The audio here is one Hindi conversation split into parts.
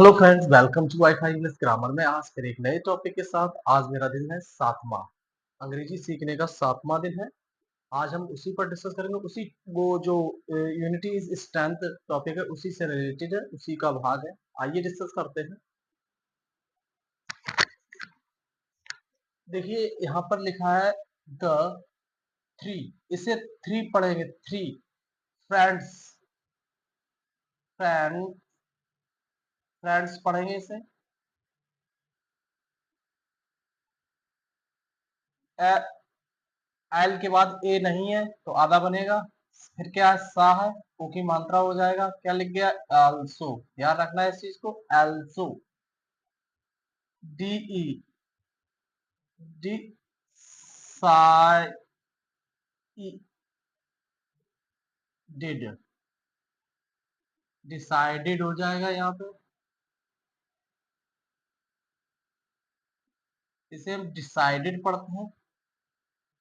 Hello friends, welcome to WiFi English grammar में। आज फिर एक नए टॉपिक के साथ। आज मेरा दिन है सातवां, अंग्रेजी सीखने का सातवां दिन है। आज हम उसी पर डिस्कस करेंगे। उसी वो जो यूनिटी इज स्ट्रेंथ टॉपिक है, उसी से रिलेटेड है, उसी का भाग है। आइए डिस्कस करते हैं। देखिए यहाँ पर लिखा है द थ्री, इसे थ्री पढ़ेंगे। थ्री फ्रेंड्स, फ्रेंड फ्रेंड्स पढ़ेंगे इसे। एल के बाद ए नहीं है तो आधा बनेगा। फिर क्या है, सा है, ओ की मात्रा हो जाएगा। क्या लिख गया, एल्सो। ध्यान रखना है इस चीज को, also. D E D did, decided हो जाएगा यहाँ पे। इसे हम डिसाइडेड पढ़ते हैं।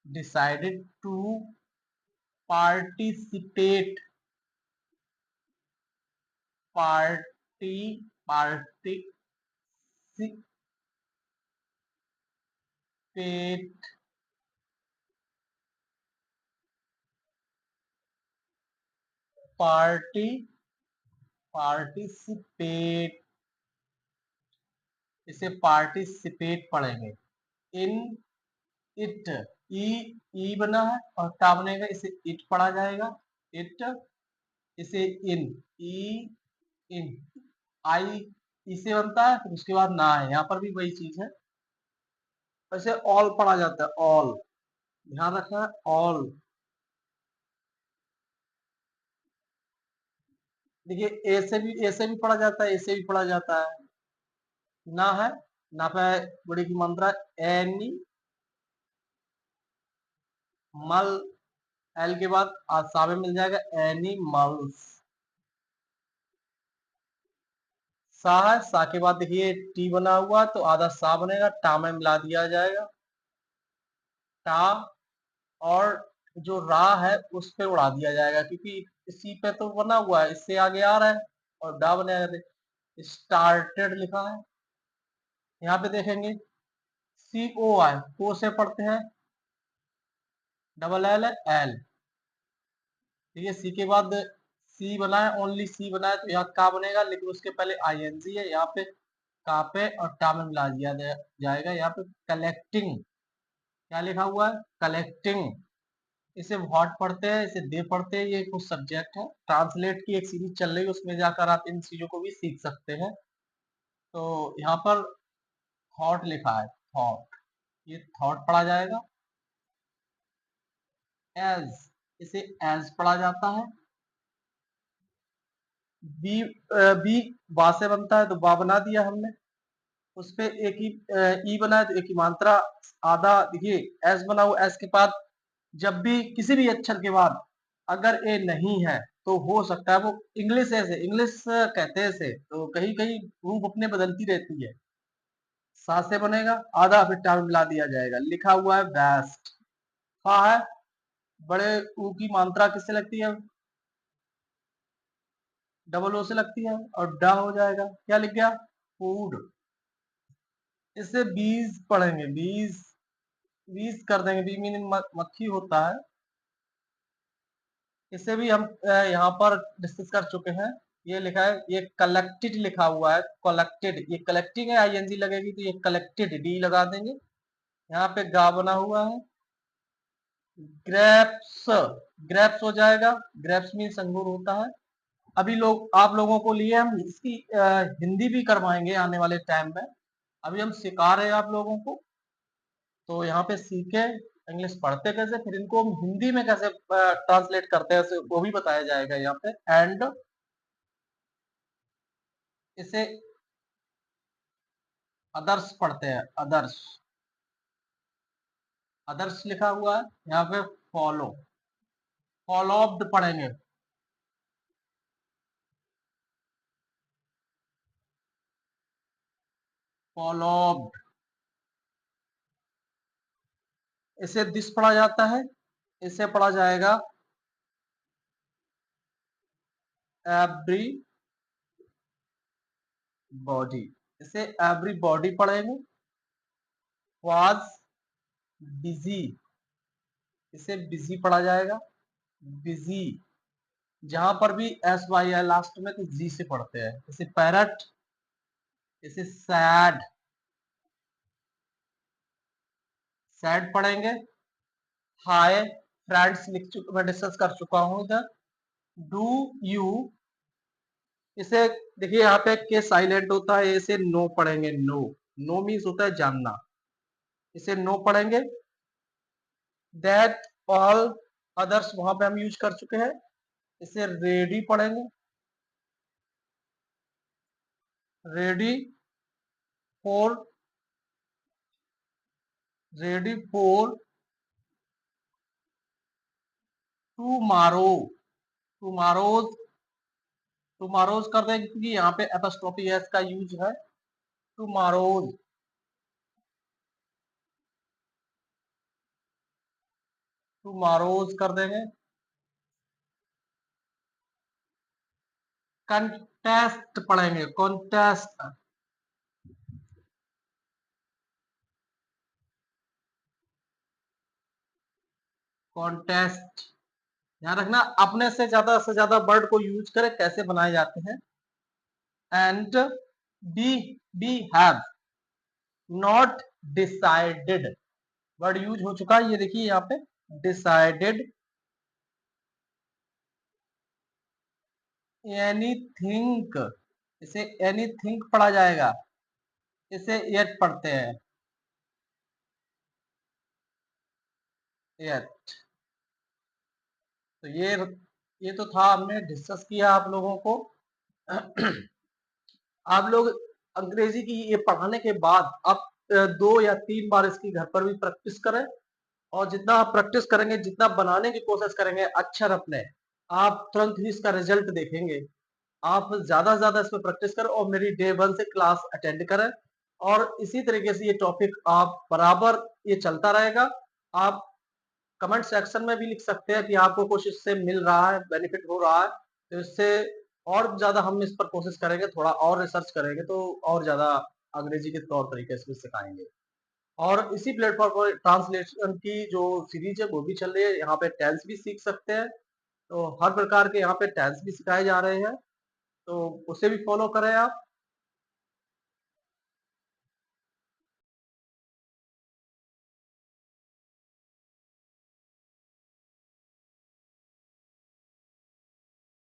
Decided to participate, party participate party participate, इसे पार्टिसिपेट पढ़ेंगे। इन इट, ई ई बना है और क्या बनेगा, इसे इट पढ़ा जाएगा। इट, इसे इन, ई इन, आई इसे बनता है, फिर उसके बाद ना है। यहाँ पर भी वही चीज है। वैसे ऑल पढ़ा जाता है, ऑल। ध्यान रखना है, ऑल। देखिए ए से भी पढ़ा जाता है, ए से भी पढ़ा जाता है। ना है, ना पे बड़ी की मात्रा एनी मल, एल के बाद सा में मिल जाएगा एनिमल्स। सा है, सा के बाद देखिए टी बना हुआ तो आधा सा बनेगा, टा में मिला दिया जाएगा। टा, और जो रा है उस पे उड़ा दिया जाएगा, क्योंकि इसी पे तो बना हुआ है, इससे आगे आ रहा है और डा बनेगा। स्टार्टेड लिखा है। यहाँ पे देखेंगे सी ओ आई, को से पढ़ते हैं, डबल एल है, एल। ठीक है, सी के बाद सी बना है, ओनली सी बना है तो यहाँ का बनेगा, लेकिन उसके पहले आई एन जी है। यहाँ पे का पे और टा में मिला दिया जाएगा। यहाँ पे कलेक्टिंग, क्या लिखा हुआ है, कलेक्टिंग। इसे व्हाट पढ़ते हैं, इसे दे पढ़ते हैं। ये कुछ सब्जेक्ट है, ट्रांसलेट की एक सीरीज चल रही है, उसमें जाकर आप इन चीजों को भी सीख सकते हैं। तो यहाँ पर थॉट लिखा है, थॉट, ये थॉट पढ़ा जाएगा। एज, इसे एज पढ़ा जाता है। बी, बी बा से बनता है तो बा बना दिया हमने। उस पे एक ही ई बना है तो एक ही मात्रा, आधा। देखिए एस बना हुआ, एस के बाद जब भी किसी भी अक्षर के बाद अगर ए नहीं है तो हो सकता है वो इंग्लिश, ऐसे इंग्लिश कहते हैं इसे, तो कहीं कहीं रूप अपने बदलती रहती है। सा से बनेगा, आधा फिर टाइम मिला दिया जाएगा। लिखा हुआ है बेस्ट। खा है, बड़े ऊ की मात्रा किससे लगती है, डबल ओ से लगती है, और डा हो जाएगा। क्या लिख गया, फूड। इससे बीज पढ़ेंगे, बीज, बीज कर देंगे। बी मीनिंग मक्खी होता है। इसे भी हम यहाँ पर डिस्कस कर चुके हैं। ये लिखा है, ये कलेक्टेड लिखा हुआ है, कलेक्टेड। ये कलेक्टिंग है, आईएनजी लगेगी तो ये कलेक्टेड, डी लगा देंगे। यहाँ पे गा बना हुआ है, ग्रेप्स, ग्रेप्स हो जाएगा। ग्रेप्स मीन्स अंगूर होता है। अभी लोग, आप लोगों को लिए हम इसकी हिंदी भी करवाएंगे आने वाले टाइम में। अभी हम सिखा रहे हैं आप लोगों को, तो यहाँ पे सीखे इंग्लिश पढ़ते कैसे, फिर इनको हम हिंदी में कैसे ट्रांसलेट करते हैं, वो भी बताया जाएगा यहाँ पे। एंड, इसे अदर्स पढ़ते हैं, अदर्स। अदर्स लिखा हुआ है यहाँ पे। फॉलो, फॉलोअप्ड पढ़ेंगे। फॉलोअप्ड, इसे दिस पढ़ा जाता है। इसे पढ़ा जाएगा एवरी, बॉडी, इसे एवरी बॉडी पढ़ेंगे। वाज बिजी, इसे बिजी पढ़ा जाएगा। बिजी, जहां पर भी एस वाई है लास्ट में तो जी से पढ़ते हैं। इसे पैरट, इसे सैड, सैड पढ़ेंगे। हाय फ्रेंड्स लिख चुका, मैं डिस्कस कर चुका हूं इधर। डू यू, इसे देखिए यहाँ पे के साइलेंट होता है, इसे नो पढ़ेंगे। नो, नो मीन्स होता है जानना, इसे नो पढ़ेंगे। दैट ऑल अदर्स वहां पे हम यूज कर चुके हैं, इसे रेडी पढ़ेंगे। Ready for, ready for tomorrow, tomorrow's, tomorrow's कर देंगे क्योंकि यहाँ पे एपस्ट्रोफी एस का यूज है। टुमारोज, टुमारोज कर देंगे। कंटेस्ट पढ़ेंगे, कॉन्टेस्ट, कॉन्टेस्ट। ध्यान रखना अपने से ज्यादा वर्ड को यूज करें, कैसे बनाए जाते हैं। And B, B have not decided, word use हो चुका है, ये देखिए यहाँ पे डिसाइडेड। एनीथिंग, इसे एनीथिंग पढ़ा जाएगा, इसे येट पढ़ते हैं। येट, तो ये तो था, हमने डिस्कस किया आप लोगों को। आप लोग अंग्रेजी की ये पढ़ाने के बाद आप 2 या 3 बार इसकी घर पर भी प्रैक्टिस करें, और जितना आप प्रैक्टिस करेंगे, जितना बनाने की कोशिश करेंगे अक्षर अपने, आप तुरंत ही इसका रिजल्ट देखेंगे। आप ज्यादा से ज्यादा इसमें प्रैक्टिस करें और मेरी डे 1 से क्लास अटेंड करें, और इसी तरीके से ये टॉपिक आप बराबर ये चलता रहेगा। आप कमेंट सेक्शन में भी लिख सकते हैं कि आपको कुछ इससे मिल रहा है, बेनिफिट हो रहा है, तो इससे और ज्यादा हम इस पर कोशिश करेंगे, थोड़ा और रिसर्च करेंगे तो और ज्यादा अंग्रेजी के तौर तरीके से सिखाएंगे। और इसी प्लेटफॉर्म पर ट्रांसलेशन की जो सीरीज है वो भी चल रही है, यहाँ पे टेंस भी सीख सकते हैं, तो हर प्रकार के यहाँ पे टेंस भी सिखाए जा रहे हैं, तो उसे भी फॉलो करें आप।